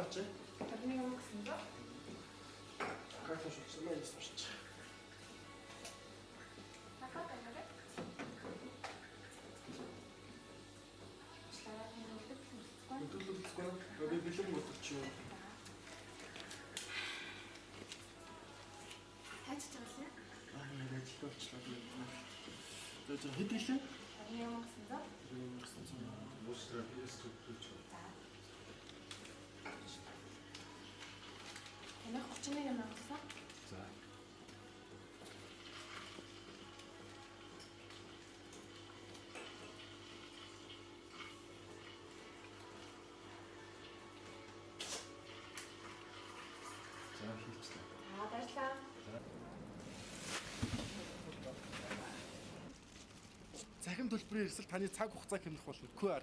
авчи. Тэрний юм гэсэн дөө. Карту шуцсан маа яасан шиж. Такаа тагаарай. Өдөрлөхгүй. Би бэлэн мөтөрч юм. Хайч чаглаа. Яа ажиллуулчлаа би. Тэгээд хэд гэлээ? Тэрний юм гэсэн дөө. Мустраа структурч. Танах 31 юм авсан. За. За хийчихлээ. Баярлалаа. Захин төлбөрийн эрсэл таны цаг хугацаа хэмнэх болно. QR.